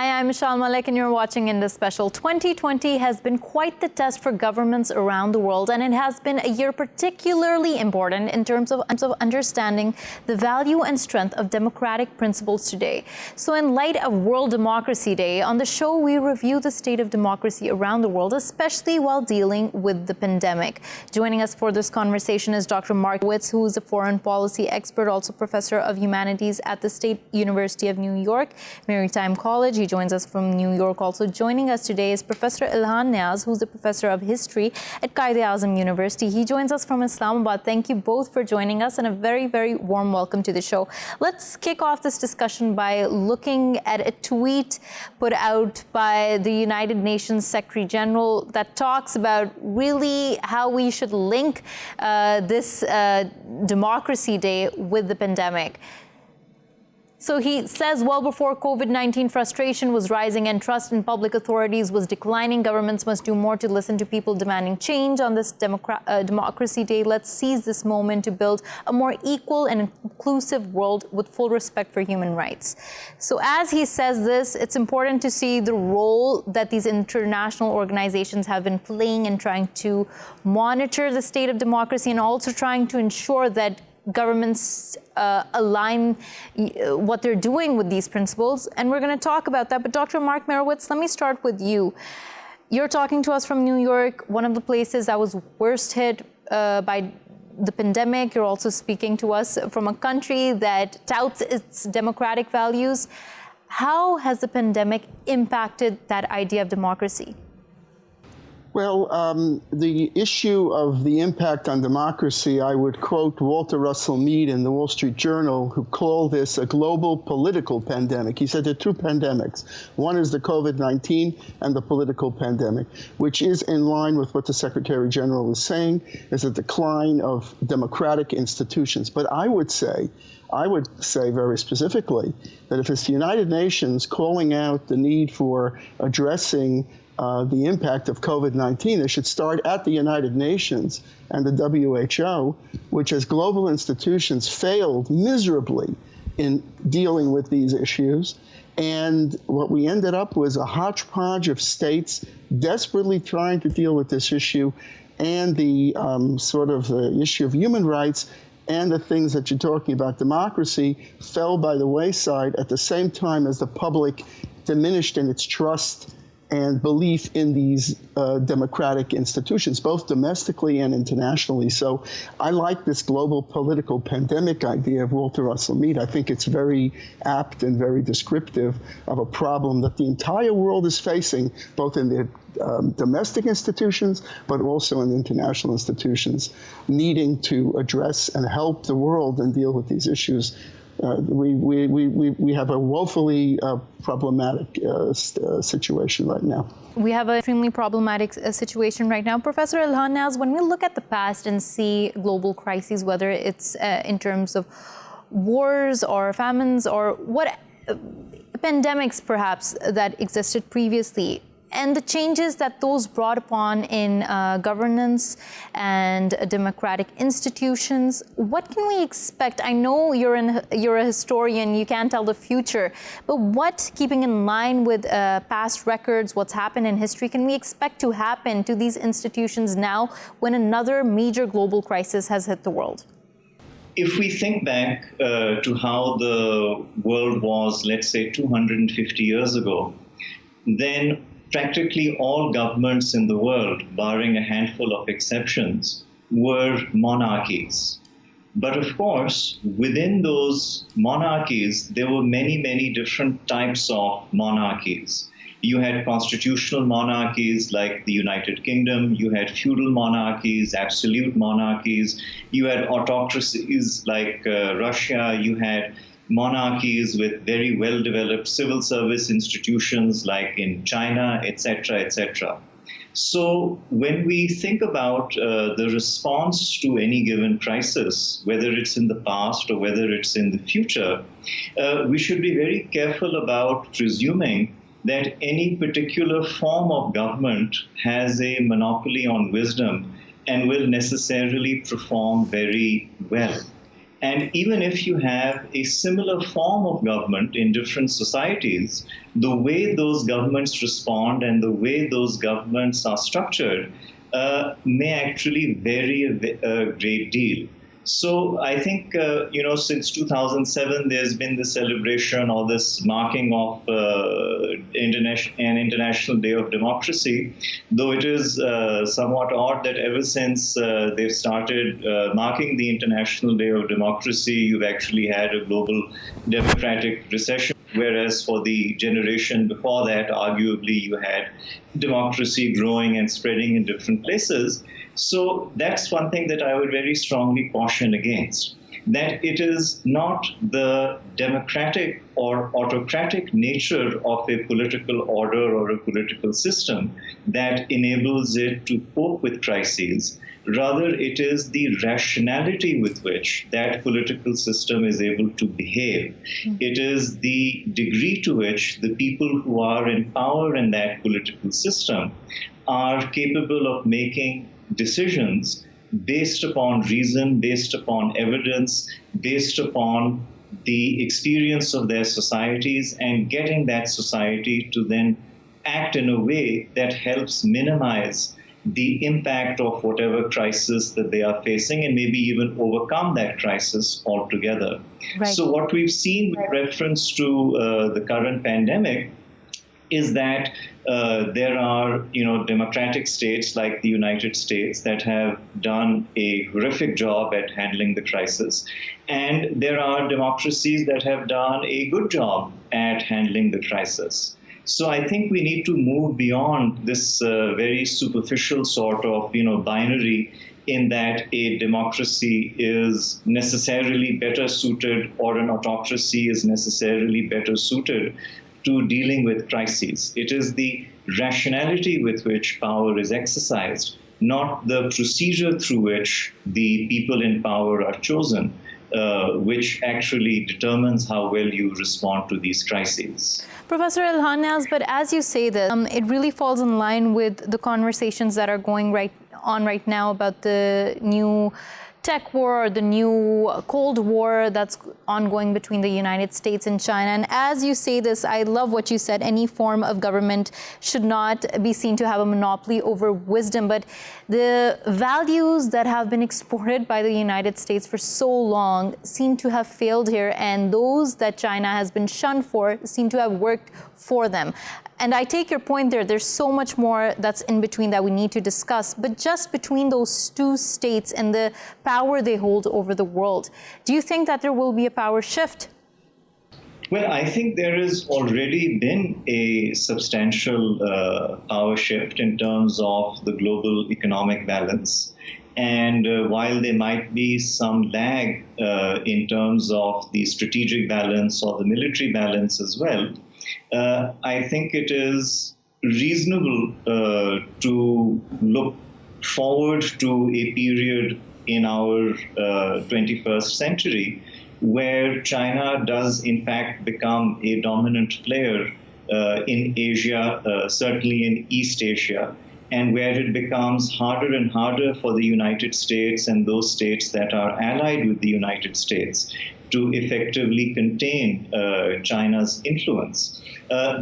Hi, I'm Meshal Malik and you're watching Indus Special. 2020 has been quite the test for governments around the world, and it has been a year particularly important in terms of understanding the value and strength of democratic principles today. So in light of World Democracy Day, on the show we review the state of democracy around the world, especially while dealing with the pandemic. Joining us for this conversation is Dr. Merowitz, who is a foreign policy expert, also professor of humanities at the State University of New York, Maritime College. He joins us from New York. Also joining us today is Professor Ilhan Niaz, who's a professor of history at Quaid-e-Azam University. He joins us from Islamabad. Thank you both for joining us, and a very, very warm welcome to the show. Let's kick off this discussion by looking at a tweet put out by the United Nations Secretary General that talks about really how we should link this Democracy Day with the pandemic. So he says, well before COVID-19, frustration was rising and trust in public authorities was declining. Governments must do more to listen to people demanding change. On this Democracy Day, let's seize this moment to build a more equal and inclusive world with full respect for human rights. So as he says this, it's important to see the role that these international organizations have been playing in trying to monitor the state of democracy and also trying to ensure that governments align what they're doing with these principles. And we're going to talk about that. But Dr. Mark Merowitz, let me start with you. You're talking to us from New York, one of the places that was worst hit by the pandemic. You're also speaking to us from a country that touts its democratic values. How has the pandemic impacted that idea of democracy? Well, the issue of the impact on democracy, I would quote Walter Russell Mead in the Wall Street Journal, who called this a global political pandemic. He said there are two pandemics. One is the COVID-19 and the political pandemic, which is in line with what the Secretary General is saying, is a decline of democratic institutions. But I would say very specifically that if it's the United Nations calling out the need for addressing the impact of COVID-19, they should start at the United Nations and the WHO, which as global institutions failed miserably in dealing with these issues. And what we ended up was a hodgepodge of states desperately trying to deal with this issue and the the issue of human rights and the things that you're talking about, democracy, fell by the wayside at the same time as the public diminished in its trust and belief in these democratic institutions, both domestically and internationally. So I like this global political pandemic idea of Walter Russell Mead. I think it's very apt and very descriptive of a problem that the entire world is facing, both in the domestic institutions, but also in the international institutions, needing to address and help the world and deal with these issues. We have a woefully problematic situation right now. We have an extremely problematic situation right now. Professor Ilhan Niaz, when we look at the past and see global crises, whether it's in terms of wars or famines or what pandemics perhaps that existed previously, and the changes that those brought upon in governance and democratic institutions, what can we expect? I know you're a historian, you can't tell the future, but what, keeping in line with past records, what's happened in history, can we expect to happen to these institutions now when another major global crisis has hit the world? If we think back to how the world was, let's say, 250 years ago, then practically all governments in the world, barring a handful of exceptions, were monarchies. But of course, within those monarchies, there were many, many different types of monarchies. You had constitutional monarchies like the United Kingdom, you had feudal monarchies, absolute monarchies, you had autocracies like Russia, you had monarchies with very well-developed civil service institutions like in China, etc., etc. So when we think about the response to any given crisis, whether it's in the past or whether it's in the future, we should be very careful about presuming that any particular form of government has a monopoly on wisdom and will necessarily perform very well. And even if you have a similar form of government in different societies, the way those governments respond and the way those governments are structured may actually vary a great deal. So I think, since 2007, there's been the celebration or this marking of an International Day of Democracy, though it is somewhat odd that ever since they've started marking the International Day of Democracy, you've actually had a global democratic recession, whereas for the generation before that, arguably, you had democracy growing and spreading in different places. So that's one thing that I would very strongly caution against, that it is not the democratic or autocratic nature of a political order or a political system that enables it to cope with crises. Rather, it is the rationality with which that political system is able to behave. It is the degree to which the people who are in power in that political system are capable of making decisions based upon reason, based upon evidence, based upon the experience of their societies, and getting that society to then act in a way that helps minimize the impact of whatever crisis that they are facing and maybe even overcome that crisis altogether. Right. So what we've seen with reference to the current pandemic is that there are, democratic states like the United States that have done a horrific job at handling the crisis. And there are democracies that have done a good job at handling the crisis. So I think we need to move beyond this very superficial sort of, binary in that a democracy is necessarily better suited or an autocracy is necessarily better suited to dealing with crises. It is the rationality with which power is exercised, not the procedure through which the people in power are chosen, which actually determines how well you respond to these crises. Professor Ilhan, Niaz, but as you say this, it really falls in line with the conversations that are going on right now about the new tech war, or the new Cold War that's ongoing between the United States and China. And as you say this, I love what you said, any form of government should not be seen to have a monopoly over wisdom. But the values that have been exported by the United States for so long seem to have failed here, and those that China has been shunned for seem to have worked for them. And I take your point there. There's so much more that's in between that we need to discuss. But just between those two states and the power they hold over the world, do you think that there will be a power shift? Well, I think there has already been a substantial power shift in terms of the global economic balance. And while there might be some lag in terms of the strategic balance or the military balance as well, I think it is reasonable to look forward to a period in our 21st century where China does in fact become a dominant player in Asia, certainly in East Asia, and where it becomes harder and harder for the United States and those states that are allied with the United States to effectively contain China's influence.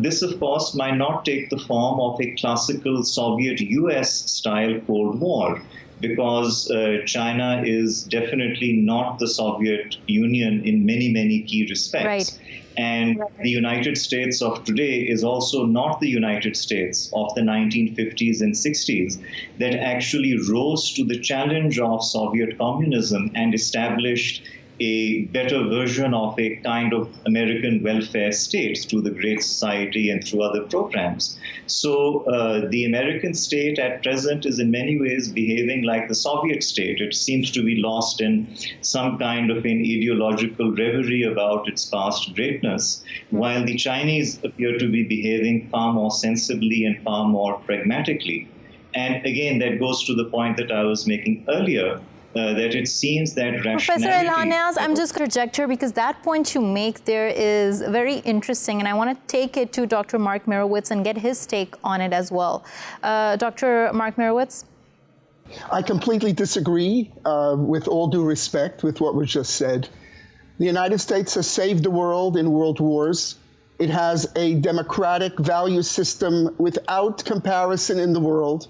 This, of course, might not take the form of a classical Soviet-US style Cold War, because China is definitely not the Soviet Union in many, many key respects. Right. And the United States of today is also not the United States of the 1950s and 60s that actually rose to the challenge of Soviet communism and established a better version of a kind of American welfare state through the Great Society and through other programs. So the American state at present is in many ways behaving like the Soviet state. It seems to be lost in some kind of an ideological reverie about its past greatness, while the Chinese appear to be behaving far more sensibly and far more pragmatically. And again, that goes to the point that I was making earlier, that it seems that rationality... Professor Ilhan, Niaz, I'm just going to interject here because that point you make there is very interesting, and I want to take it to Dr. Mark Merowitz and get his take on it as well. Dr. Mark Merowitz? I completely disagree, with all due respect, with what was just said. The United States has saved the world in world wars. It has a democratic value system without comparison in the world.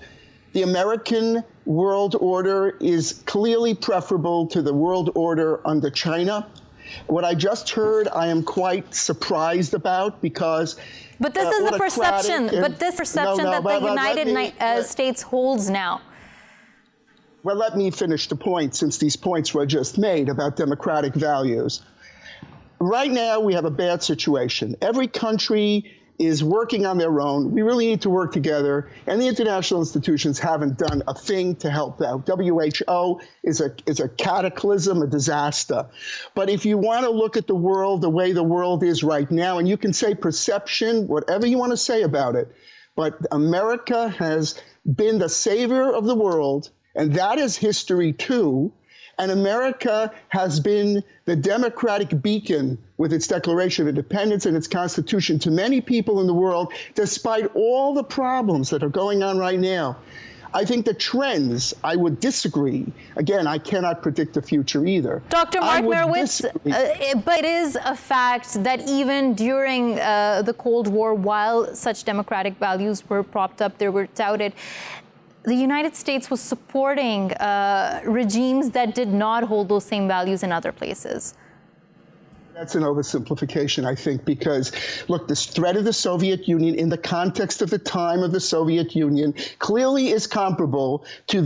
The American world order is clearly preferable to the world order under China. What I just heard, I am quite surprised about because. But this is the perception. That the United States holds now. Well, let me finish the point, since these points were just made about democratic values. Right now, we have a bad situation. Every country is working on their own. We really need to work together, and the international institutions haven't done a thing to help out. WHO is a cataclysm, a disaster. But if you want to look at the world the way the world is right now, and you can say perception, whatever you want to say about it, but America has been the savior of the world, and that is history too. And America has been the democratic beacon with its Declaration of Independence and its Constitution to many people in the world, despite all the problems that are going on right now. I think the trends, I would disagree. Again, I cannot predict the future either. Dr. Mark Merowitz, but it is a fact that even during the Cold War, while such democratic values were propped up, they were touted, the United States was supporting regimes that did not hold those same values in other places. That's an oversimplification, I think, because, look, this threat of the Soviet Union in the context of the time of the Soviet Union clearly is comparable to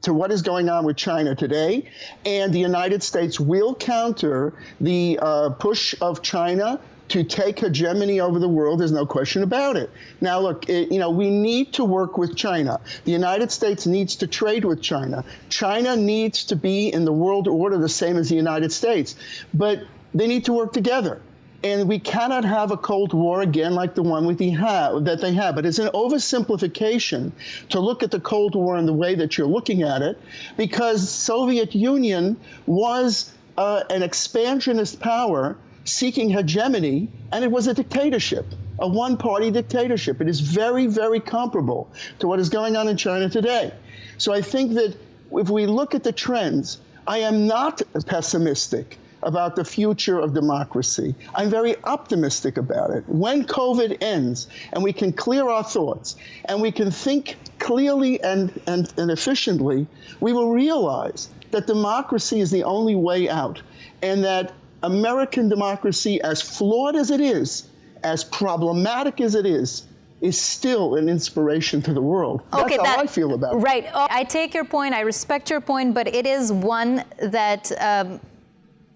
what is going on with China today. And the United States will counter the push of China to take hegemony over the world. There's no question about it. Now, look, we need to work with China. The United States needs to trade with China. China needs to be in the world order the same as the United States. But they need to work together. And we cannot have a Cold War again like the one that they have. But it's an oversimplification to look at the Cold War in the way that you're looking at it, because Soviet Union was an expansionist power seeking hegemony, and it was a dictatorship, a one-party dictatorship. It is very, very comparable to what is going on in China today. So I think that if we look at the trends, I am not pessimistic about the future of democracy. I'm very optimistic about it. When COVID ends and we can clear our thoughts and we can think clearly and efficiently, we will realize that democracy is the only way out, and that American democracy, as flawed as it is, as problematic as it is still an inspiration to the world. That's how I feel about it. Right. I take your point. I respect your point, but it is one that,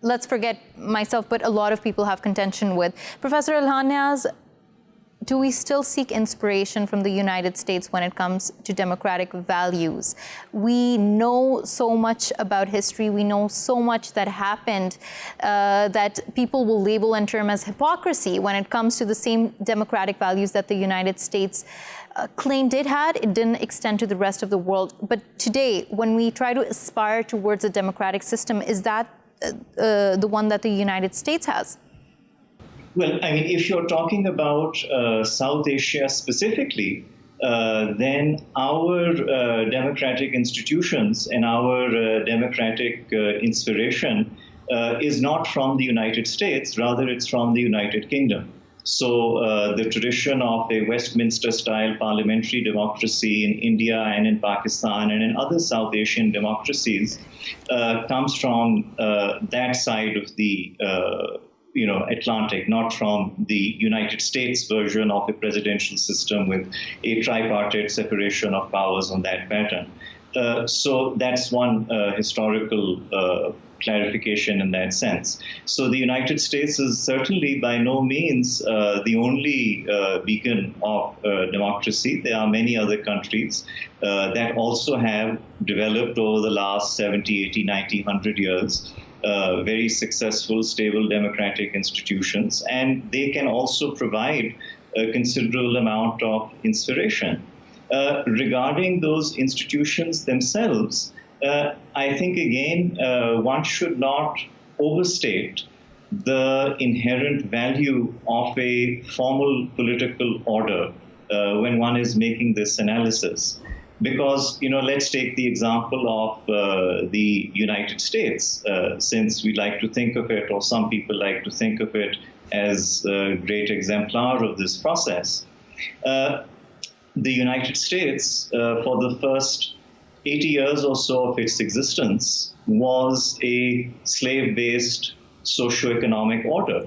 let's forget myself, but a lot of people have contention with. Professor Ilhan, Niaz, do we still seek inspiration from the United States when it comes to democratic values? We know so much about history. We know so much that happened that people will label and term as hypocrisy when it comes to the same democratic values that the United States claimed it had. It didn't extend to the rest of the world. But today, when we try to aspire towards a democratic system, is that the one that the United States has? Well, I mean, if you're talking about South Asia specifically, then our democratic institutions and our democratic inspiration is not from the United States, rather it's from the United Kingdom. So the tradition of a Westminster-style parliamentary democracy in India and in Pakistan and in other South Asian democracies comes from that side of the Atlantic, not from the United States version of a presidential system with a tripartite separation of powers on that pattern. So that's one historical clarification in that sense. So the United States is certainly by no means the only beacon of democracy. There are many other countries that also have developed over the last 70, 80, 90, 100 years very successful, stable democratic institutions, and they can also provide a considerable amount of inspiration. Regarding those institutions themselves, I think, again, one should not overstate the inherent value of a formal political order when one is making this analysis. Because, let's take the example of the United States, since we like to think of it, or some people like to think of it as a great exemplar of this process. The United States, for the first 80 years or so of its existence, was a slave-based socioeconomic order.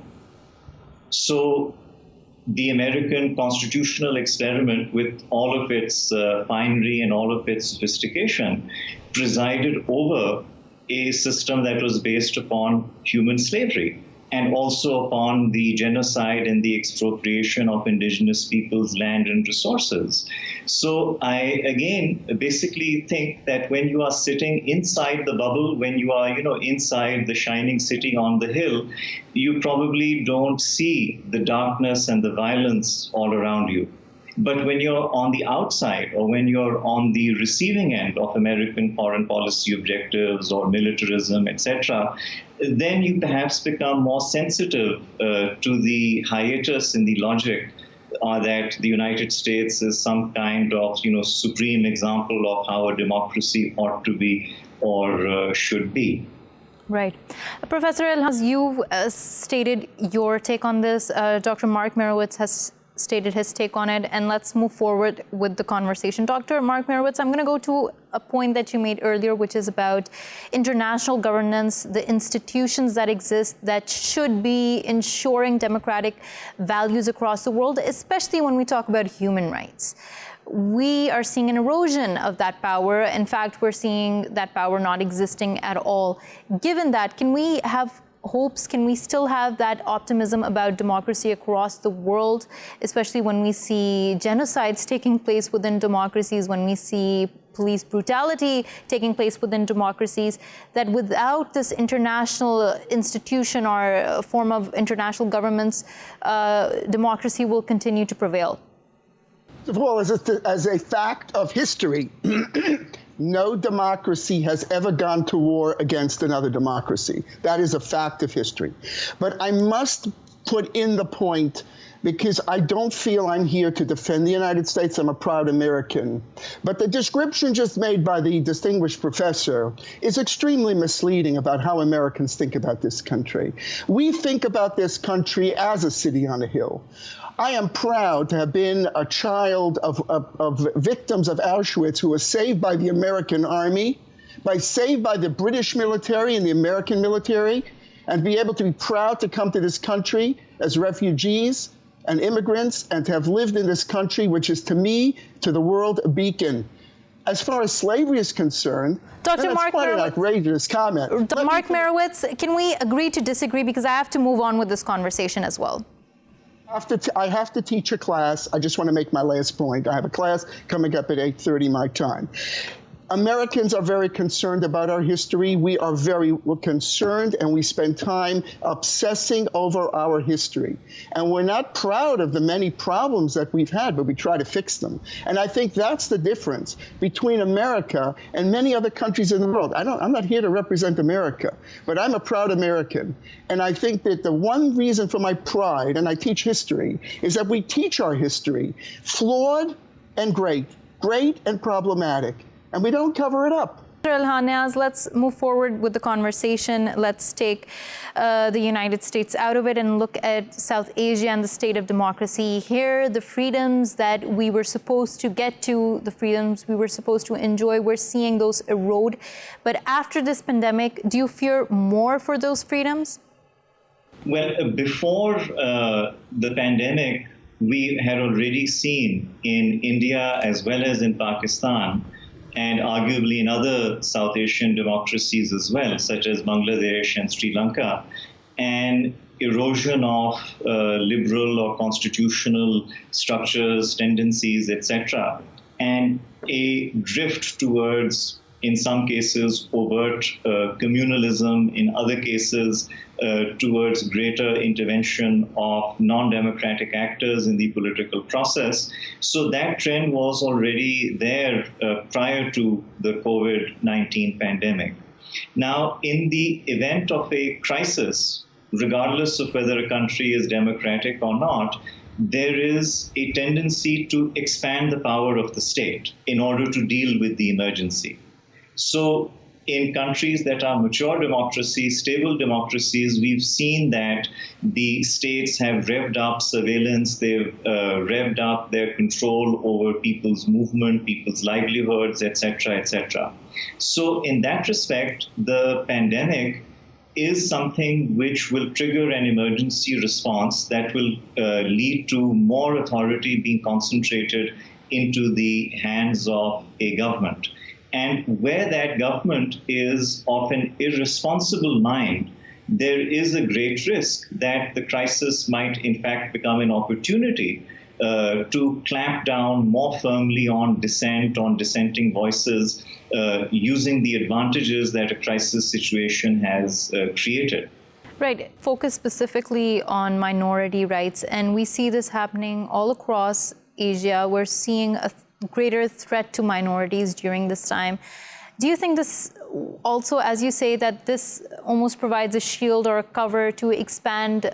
So the American constitutional experiment, with all of its finery and all of its sophistication, presided over a system that was based upon human slavery, and also upon the genocide and the expropriation of indigenous peoples' land and resources. So I, again, basically think that when you are sitting inside the bubble, when you are, inside the shining city on the hill, you probably don't see the darkness and the violence all around you. But when you're on the outside, or when you're on the receiving end of American foreign policy objectives or militarism, etc., then you perhaps become more sensitive to the hiatus in the logic that the United States is some kind of, supreme example of how a democracy ought to be or should be. Right. Professor Ilhan, you've stated your take on this. Dr. Mark Merowitz has stated his take on it, and let's move forward with the conversation. Dr. Mark Merowitz, I'm going to go to a point that you made earlier, which is about international governance, the institutions that exist that should be ensuring democratic values across the world, especially when we talk about human rights. We are seeing an erosion of that power. In fact, we're seeing that power not existing at all. Given that, can we have hopes? Can we still have that optimism about democracy across the world, especially when we see genocides taking place within democracies, when we see police brutality taking place within democracies, that without this international institution or form of international governments, democracy will continue to prevail? Well, as a fact of history, no democracy has ever gone to war against another democracy. That is a fact of history. But I must put in the point, because I don't feel I'm here to defend the United States. I'm a proud American. But the description just made by the distinguished professor is extremely misleading about how Americans think about this country. We think about this country as a city on a hill. I am proud to have been a child of victims of Auschwitz who were saved by the American army, saved by the British military and the American military, and be able to be proud to come to this country as refugees and immigrants, and to have lived in this country, which is to me, to the world, a beacon. As far as slavery is concerned, Dr. Mark quite an Merowitz, outrageous comment. Mark Merowitz, can we agree to disagree? Because I have to move on with this conversation as well. I have to teach a class. I just want to make my last point. I have a class coming up at 8:30 my time. Americans are very concerned about our history. We're concerned, and we spend time obsessing over our history. And we're not proud of the many problems that we've had, but we try to fix them. And I think that's the difference between America and many other countries in the world. I'm not here to represent America, but I'm a proud American. And I think that the one reason for my pride, and I teach history, is that we teach our history flawed and great and problematic. And we don't cover it up. Ilhan, Niaz, let's move forward with the conversation. Let's take the United States out of it and look at South Asia and the state of democracy here. The freedoms that we were supposed to get to, the freedoms we were supposed to enjoy, we're seeing those erode. But after this pandemic, do you fear more for those freedoms? Well, before the pandemic, we had already seen in India as well as in Pakistan, and arguably in other South Asian democracies as well, such as Bangladesh and Sri Lanka, an erosion of liberal or constitutional structures, tendencies, etc., and a drift towards, in some cases, overt communalism, in other cases, towards greater intervention of non-democratic actors in the political process. So that trend was already there prior to the COVID-19 pandemic. Now, in the event of a crisis, regardless of whether a country is democratic or not, there is a tendency to expand the power of the state in order to deal with the emergency. So in countries that are mature democracies, stable democracies, we've seen that the states have revved up surveillance, they've revved up their control over people's movement, people's livelihoods, etc., etc. So in that respect, the pandemic is something which will trigger an emergency response that will lead to more authority being concentrated into the hands of a government. And where that government is of an irresponsible mind, there is a great risk that the crisis might in fact become an opportunity to clamp down more firmly on dissent, on dissenting voices, using the advantages that a crisis situation has created. Right. Focus specifically on minority rights. And we see this happening all across Asia. We're seeing a greater threat to minorities during this time. Do you think this also, as you say, that this almost provides a shield or a cover to expand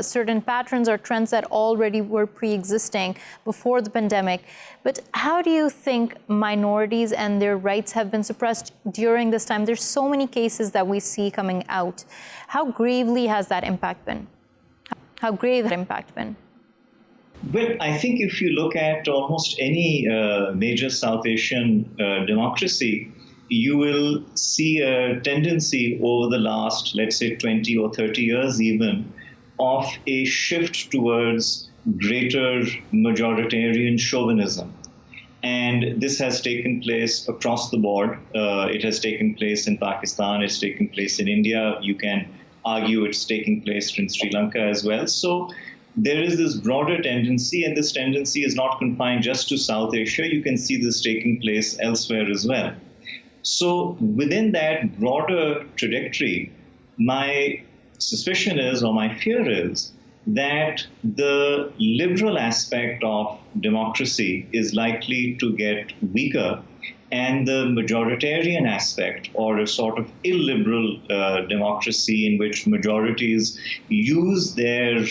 certain patterns or trends that already were pre-existing before the pandemic? But how do you think minorities and their rights have been suppressed during this time? There's so many cases that we see coming out. How gravely has that impact been? How grave that impact been? Well, I think if you look at almost any major South Asian democracy, you will see a tendency over the last, let's say, 20 or 30 years even, of a shift towards greater majoritarian chauvinism. And this has taken place across the board. It has taken place in Pakistan, it's taken place in India. You can argue it's taking place in Sri Lanka as well. So there is this broader tendency, and this tendency is not confined just to South Asia. You can see this taking place elsewhere as well. So within that broader trajectory, my suspicion is, or my fear is, that the liberal aspect of democracy is likely to get weaker, and the majoritarian aspect, or a sort of illiberal democracy in which majorities use their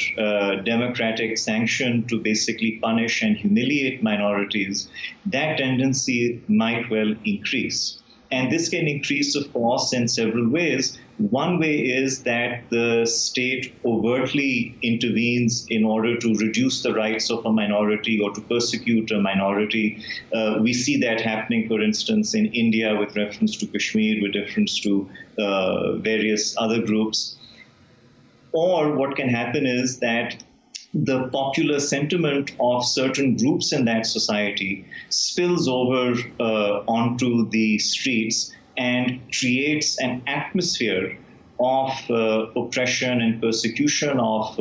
democratic sanction to basically punish and humiliate minorities, that tendency might well increase. And this can increase, of course, in several ways. One way is that the state overtly intervenes in order to reduce the rights of a minority or to persecute a minority. We see that happening, for instance, in India with reference to Kashmir, with reference to various other groups. Or what can happen is that the popular sentiment of certain groups in that society spills over onto the streets and creates an atmosphere of oppression and persecution of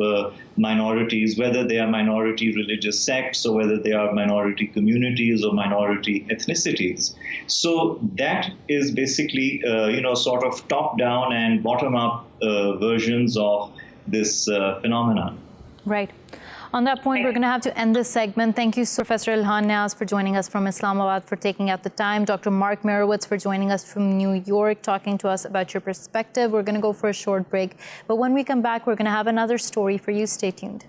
minorities, whether they are minority religious sects or whether they are minority communities or minority ethnicities. So that is basically, sort of top-down and bottom-up versions of this phenomenon. Right. On that point, we're going to have to end this segment. Thank you, Professor Ilhan Niaz, for joining us from Islamabad, for taking out the time. Dr. Mark Merowitz for joining us from New York, talking to us about your perspective. We're going to go for a short break. But when we come back, we're going to have another story for you. Stay tuned.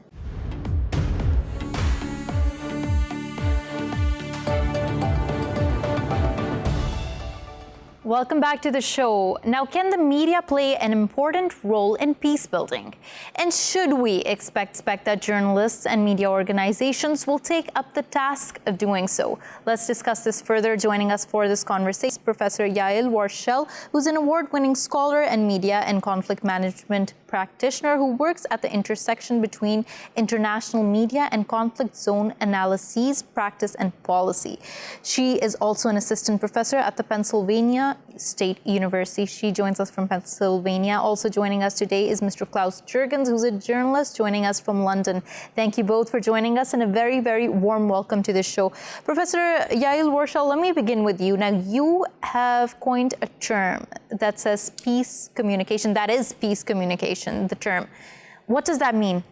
Welcome back to the show. Now, can the media play an important role in peace building? And should we expect that journalists and media organizations will take up the task of doing so? Let's discuss this further. Joining us for this conversation, Professor Yael Warshel, who's an award-winning scholar and media and conflict management practitioner who works at the intersection between international media and conflict zone analyses, practice, and policy. She is also an assistant professor at the Pennsylvania State University. She joins us from Pennsylvania. Also joining us today is Mr. Klaus Jurgens, who's a journalist joining us from London. Thank you both for joining us, and a very, very warm welcome to the show. Professor Yael Warshel, let me begin with you. Now, you have coined a term that says peace communication. That is peace communication, the term. What does that mean?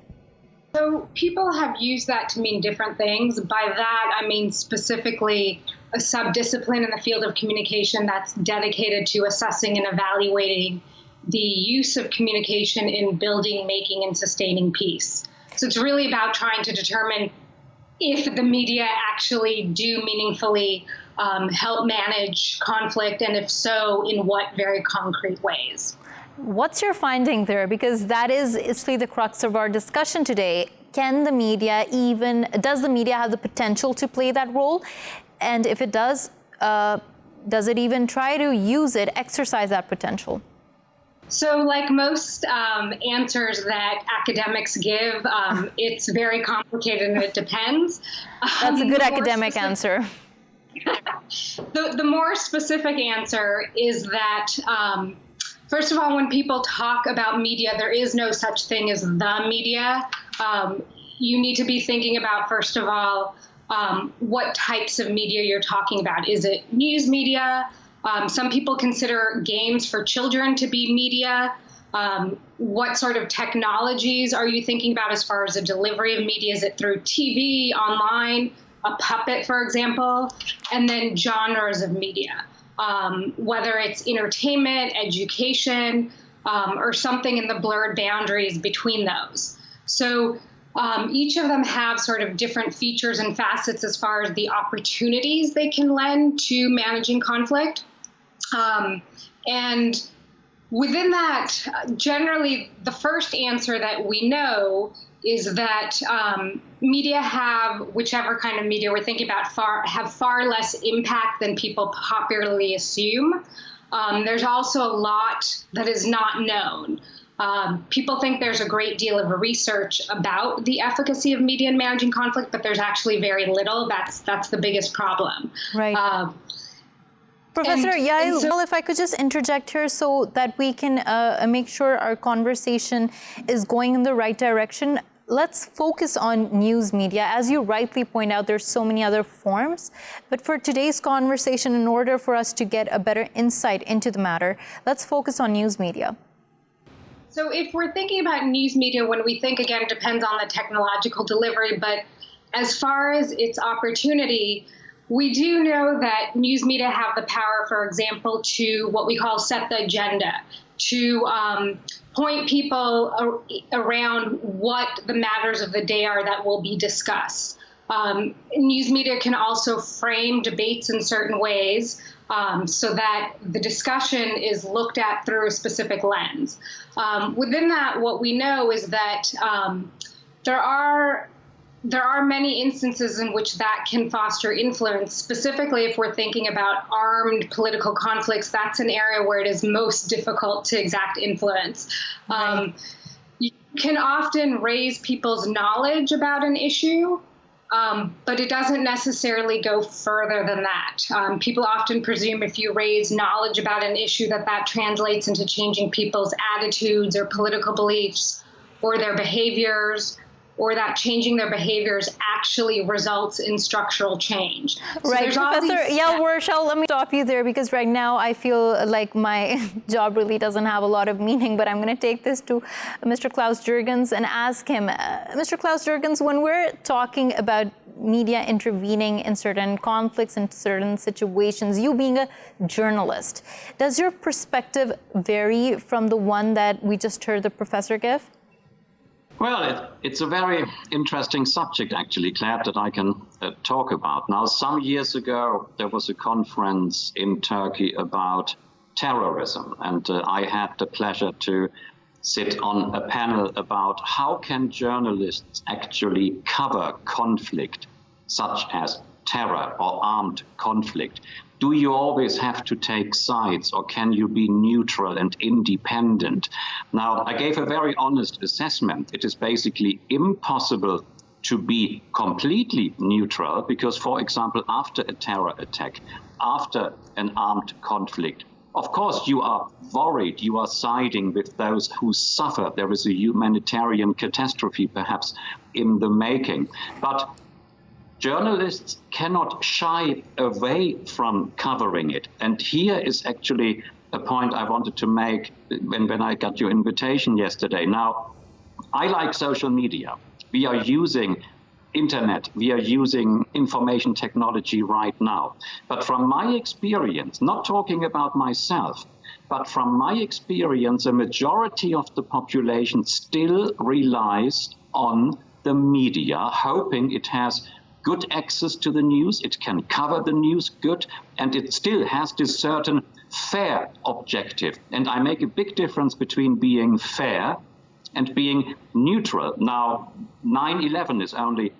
So people have used that to mean different things. By that, I mean specifically a subdiscipline in the field of communication that's dedicated to assessing and evaluating the use of communication in building, making, and sustaining peace. So it's really about trying to determine if the media actually do meaningfully help manage conflict, and if so, in what very concrete ways. What's your finding there? Because that is actually the crux of our discussion today. Does the media have the potential to play that role? And if it does it even try to exercise that potential? So like most answers that academics give, it's very complicated and it depends. That's a good academic answer. The more specific answer is that, first of all, when people talk about media, there is no such thing as the media. You need to be thinking about, first of all, what types of media you're talking about. Is it news media? Some people consider games for children to be media. What sort of technologies are you thinking about as far as the delivery of media? Is it through TV, online, a puppet, for example? And then genres of media, whether it's entertainment, education, or something in the blurred boundaries between those. So each of them have sort of different features and facets as far as the opportunities they can lend to managing conflict. And within that, generally, the first answer that we know is that media whichever kind of media we're thinking about, have far less impact than people popularly assume. There's also a lot that is not known. People think there's a great deal of research about the efficacy of media in managing conflict, but there's actually very little. That's the biggest problem. Right. Professor Yael, well, if I could just interject here so that we can make sure our conversation is going in the right direction. Let's focus on news media. As you rightly point out, there's so many other forms. But for today's conversation, in order for us to get a better insight into the matter, let's focus on news media. So if we're thinking about news media, when we think, again, it depends on the technological delivery, but as far as its opportunity, we do know that news media have the power, for example, to what we call set the agenda, to point people around what the matters of the day are that will be discussed. News media can also frame debates in certain ways so that the discussion is looked at through a specific lens. Within that, what we know is that there are many instances in which that can foster influence. Specifically, if we're thinking about armed political conflicts, that's an area where it is most difficult to exact influence. Right. You can often raise people's knowledge about an issue, but it doesn't necessarily go further than that. People often presume if you raise knowledge about an issue that translates into changing people's attitudes or political beliefs or their behaviors, or that changing their behaviors actually results in structural change. So right, Professor Yael Warshel, let me stop you there because right now I feel like my job really doesn't have a lot of meaning, but I'm going to take this to Mr. Klaus Jurgens and ask him, Mr. Klaus Jurgens, when we're talking about media intervening in certain conflicts, in certain situations, you being a journalist, does your perspective vary from the one that we just heard the professor give? Well, it's a very interesting subject, actually. Glad that I can talk about. Now, some years ago, there was a conference in Turkey about terrorism, and I had the pleasure to sit on a panel about how can journalists actually cover conflict, such as terror or armed conflict. Do you always have to take sides, or can you be neutral and independent? Now, I gave a very honest assessment. It is basically impossible to be completely neutral because, for example, after a terror attack, after an armed conflict, of course, you are worried, you are siding with those who suffer. There is a humanitarian catastrophe, perhaps, in the making. But journalists cannot shy away from covering it. And here is actually a point I wanted to make when I got your invitation yesterday. Now, I like social media. We are using internet. We are using information technology right now. But from my experience, not talking about myself, but from my experience, a majority of the population still relies on the media, hoping it has good access to the news, it can cover the news good, and it still has this certain fair objective. And I make a big difference between being fair and being neutral. Now, 9/11 is only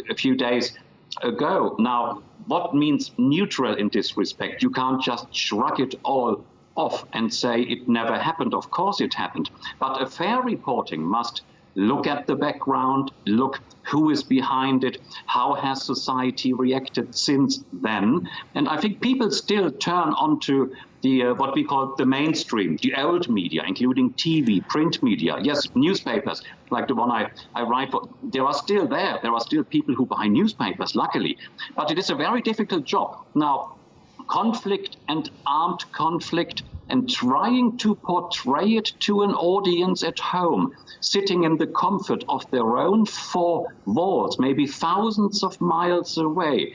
a few days ago. Now, what means neutral in this respect? You can't just shrug it all off and say it never happened. Of course it happened. But a fair reporting must look at the background, look who is behind it, how has society reacted since then. And I think people still turn onto the what we call the mainstream, the old media, including TV, print media. Yes, newspapers, like the one I write for, they are still there. There are still people who buy newspapers, luckily. But it is a very difficult job. Now, conflict and armed conflict and trying to portray it to an audience at home, sitting in the comfort of their own four walls, maybe thousands of miles away.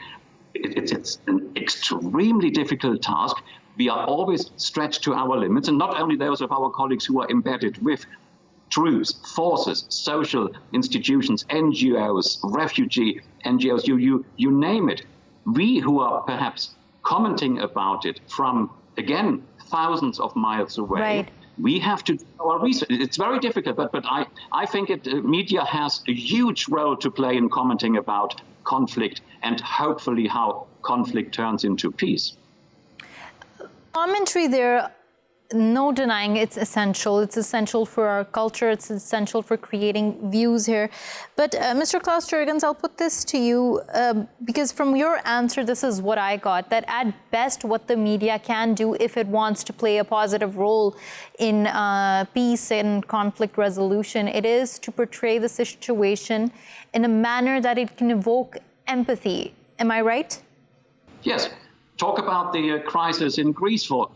It's an extremely difficult task. We are always stretched to our limits, and not only those of our colleagues who are embedded with troops, forces, social institutions, NGOs, refugee NGOs, you name it. We who are perhaps commenting about it from, again, thousands of miles away, right. We have to do our research. It's very difficult, but I think media has a huge role to play in commenting about conflict and hopefully how conflict turns into peace. Commentary there, no denying it's essential. It's essential for our culture. It's essential for creating views here. But Mr. Klaus Jurgens, I'll put this to you because from your answer, this is what I got, that at best what the media can do if it wants to play a positive role in peace and conflict resolution, it is to portray the situation in a manner that it can evoke empathy. Am I right? Yes. Talk about the crisis in Greece, for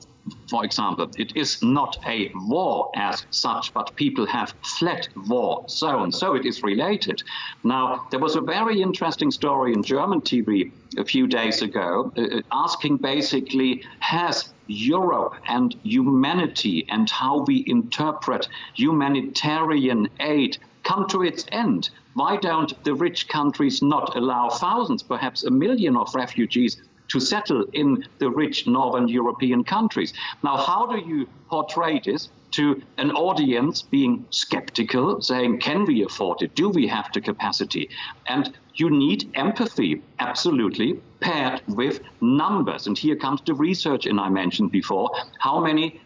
example. It is not a war as such, but people have fled war zones, so it is related. Now, there was a very interesting story in German TV a few days ago, asking basically, has Europe and humanity and how we interpret humanitarian aid come to its end? Why don't the rich countries not allow thousands, perhaps 1 million of refugees to settle in the rich northern European countries? Now, how do you portray this to an audience being skeptical, saying, can we afford it? Do we have the capacity? And you need empathy, absolutely, paired with numbers. And here comes the research I mentioned before. How many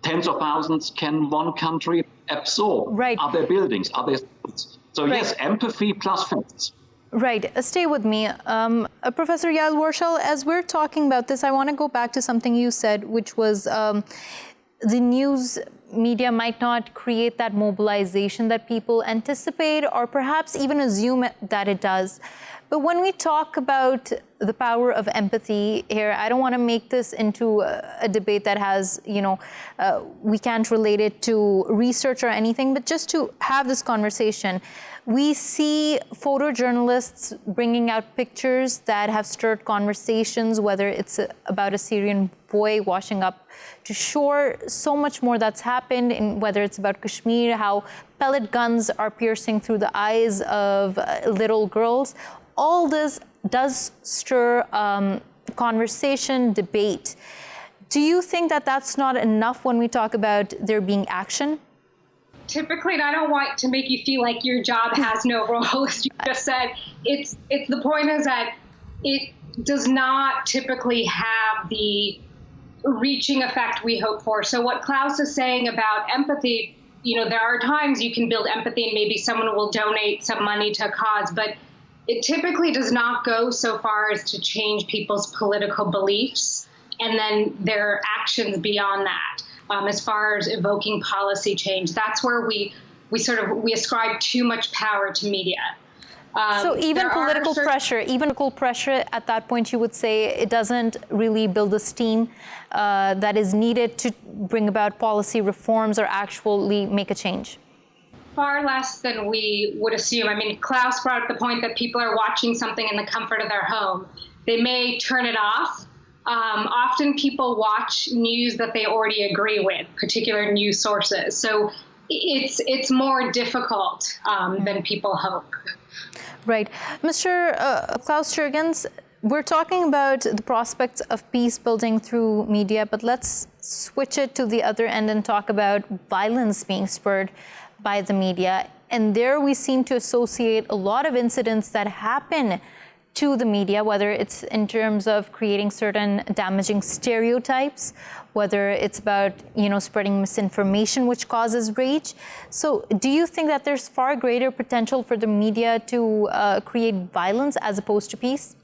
tens of thousands can one country absorb? Right. Are there buildings? Are there schools? So right. Yes, empathy plus facts. Right. Stay with me. Professor Yael Warshel, as we're talking about this, I want to go back to something you said, which was the news media might not create that mobilization that people anticipate or perhaps even assume that it does. But when we talk about the power of empathy here, I don't want to make this into a debate that has, we can't relate it to research or anything, but just to have this conversation. We see photojournalists bringing out pictures that have stirred conversations, whether it's about a Syrian boy washing up to shore, so much more that's happened, in whether it's about Kashmir, how pellet guns are piercing through the eyes of little girls. All this does stir conversation, debate. Do you think that that's not enough when we talk about there being action? Typically, and I don't want to make you feel like your job has no role, as you just said. It's the point is that it does not typically have the reaching effect we hope for. So what Klaus is saying about empathy, there are times you can build empathy and maybe someone will donate some money to a cause, but it typically does not go so far as to change people's political beliefs and then their actions beyond that. As far as evoking policy change, that's where we ascribe too much power to media. So even political pressure at that point, you would say it doesn't really build the steam that is needed to bring about policy reforms or actually make a change. Far less than we would assume. I mean, Klaus brought up the point that people are watching something in the comfort of their home. They may turn it off. Often people watch news that they already agree with, particular news sources. So it's more difficult than people hope. Right. Mr. Klaus Jurgens, we're talking about the prospects of peace building through media, but let's switch it to the other end and talk about violence being spurred by the media. And there we seem to associate a lot of incidents that happen to the media, whether it's in terms of creating certain damaging stereotypes, whether it's about, spreading misinformation, which causes rage. So do you think that there's far greater potential for the media to create violence as opposed to peace?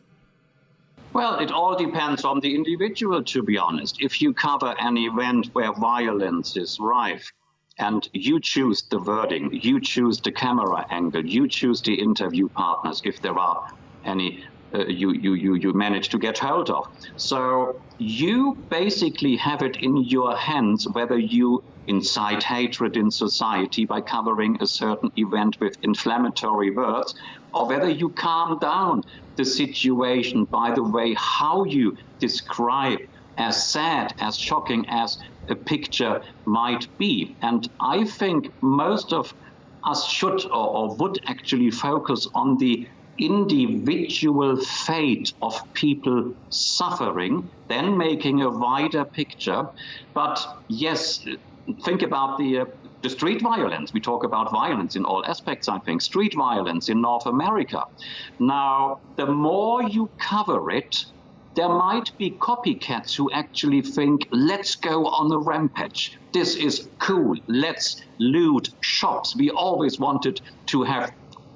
Well, it all depends on the individual, to be honest. If you cover an event where violence is rife, and you choose the wording, you choose the camera angle, you choose the interview partners, if there are any you manage to get hold of. So you basically have it in your hands whether you incite hatred in society by covering a certain event with inflammatory words, or whether you calm down the situation by the way how you describe as sad, as shocking as a picture might be. And I think most of us should or would actually focus on the individual fate of people suffering, then making a wider picture. But yes, think about the street violence. We talk about violence in all aspects, I think. Street violence in North America. Now, the more you cover it, there might be copycats who actually think, let's go on a rampage. This is cool. Let's loot shops. We always wanted to have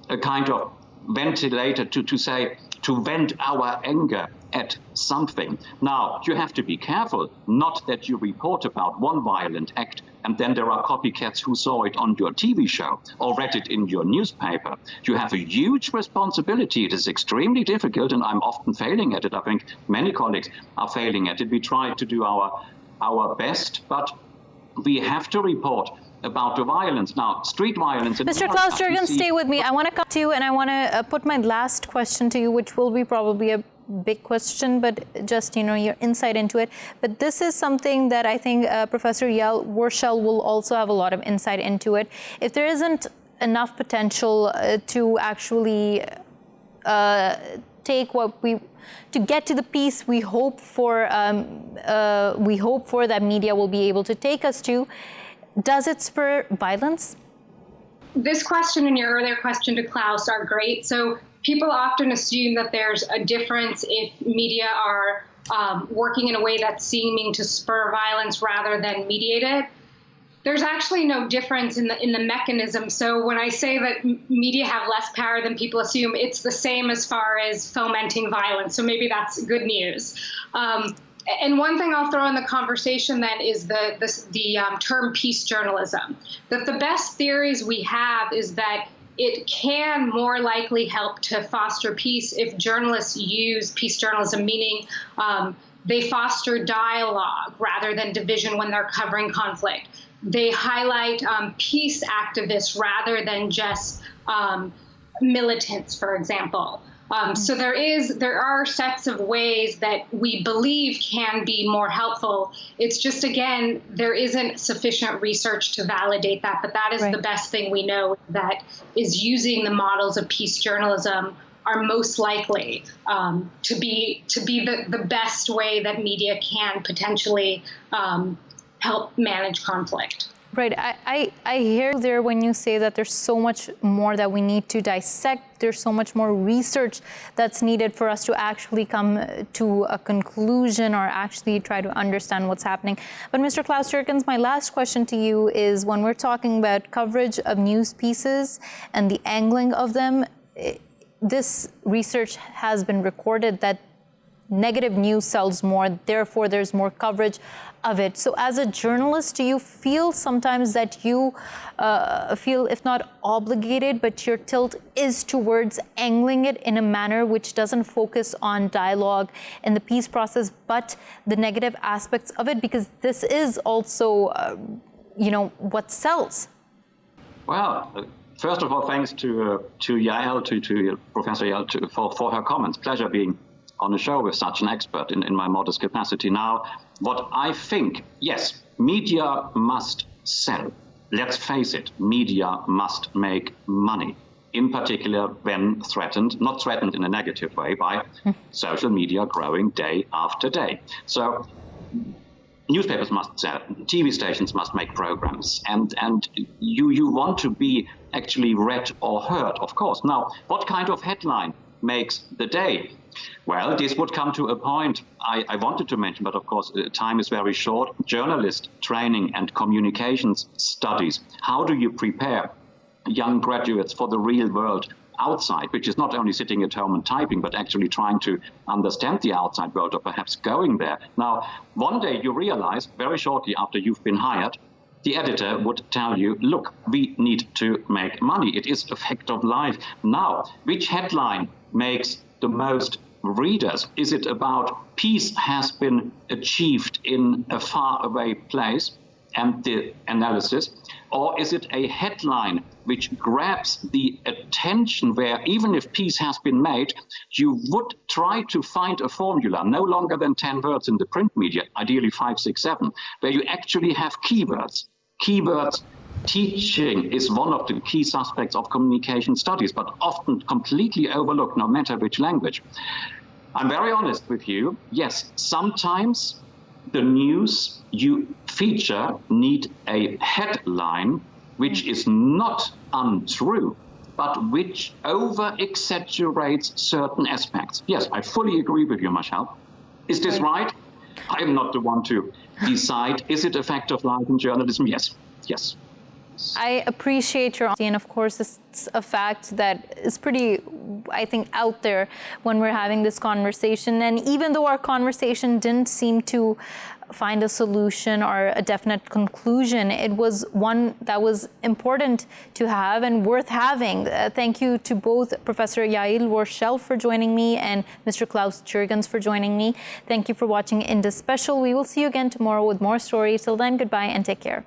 a kind of ventilator to vent our anger at something. Now, you have to be careful, not that you report about one violent act and then there are copycats who saw it on your TV show or read it in your newspaper. You have a huge responsibility. It is extremely difficult, and I'm often failing at it. I think many colleagues are failing at it. We try to do our best, but we have to report about the violence. Now, street violence... Mr. Klaus Jurgens, stay with me. I want to come to you, and I want to put my last question to you, which will be probably a big question, but just, your insight into it. But this is something that I think Professor Yael Warshel will also have a lot of insight into it. If there isn't enough potential to actually to get to the peace we hope for that media will be able to take us to, does it spur violence? This question and your earlier question to Klaus are great. So people often assume that there's a difference if media are working in a way that's seeming to spur violence rather than mediate it. There's actually no difference in the mechanism. So when I say that media have less power than people assume, it's the same as far as fomenting violence. So maybe that's good news. And one thing I'll throw in the conversation then is the term peace journalism. That the best theories we have is that it can more likely help to foster peace if journalists use peace journalism, meaning they foster dialogue rather than division when they're covering conflict. They highlight peace activists rather than just militants, for example. So there are sets of ways that we believe can be more helpful. It's just, again, there isn't sufficient research to validate that, but that is the best thing we know, that is using the models of peace journalism are most likely to be the best way that media can potentially help manage conflict. Right. I hear there when you say that there's so much more that we need to dissect. There's so much more research that's needed for us to actually come to a conclusion or actually try to understand what's happening. But Mr. Klaus Jurgens, my last question to you is, when we're talking about coverage of news pieces and the angling of them, this research has been recorded that negative news sells more, therefore there's more coverage of it. So as a journalist, do you feel sometimes that you feel, if not obligated, but your tilt is towards angling it in a manner which doesn't focus on dialogue and the peace process, but the negative aspects of it? Because this is also, what sells. Well, first of all, thanks to Yael, to Professor Yael for her comments. Pleasure being on a show with such an expert in my modest capacity. Now, what I think, yes, media must sell. let's face it, media must make money, in particular when threatened, not threatened in a negative way, by social media growing day after day. So newspapers must sell, TV stations must make programs, and you want to be actually read or heard, of course. Now, what kind of headline makes the day? Well, this would come to a point I wanted to mention, but of course, time is very short. Journalist training and communications studies. How do you prepare young graduates for the real world outside, which is not only sitting at home and typing, but actually trying to understand the outside world, or perhaps going there? Now, one day you realize, very shortly after you've been hired, the editor would tell you, look, we need to make money. It is a fact of life. Now, which headline makes the most readers? Is it about peace has been achieved in a faraway place and the analysis? Or is it a headline which grabs the attention where even if peace has been made, you would try to find a formula, no longer than 10 words in the print media, ideally 5, 6, 7, where you actually have keywords. Keywords teaching is one of the key suspects of communication studies, but often completely overlooked, no matter which language. I'm very honest with you. Yes, sometimes the news you feature need a headline which is not untrue, but which over-exaggerates certain aspects. Yes, I fully agree with you, Meshal. Is this right? I am not the one to decide. Is it a fact of life in journalism? Yes. Yes. I appreciate your honesty, and of course it's a fact that is pretty, I think, out there when we're having this conversation. And even though our conversation didn't seem to find a solution or a definite conclusion, it was one that was important to have and worth having. Thank you to both Professor Yael Warshel for joining me and Mr. Klaus Jurgens for joining me. Thank you for watching Indus Special. We will see you again tomorrow with more stories. Till then, goodbye and take care.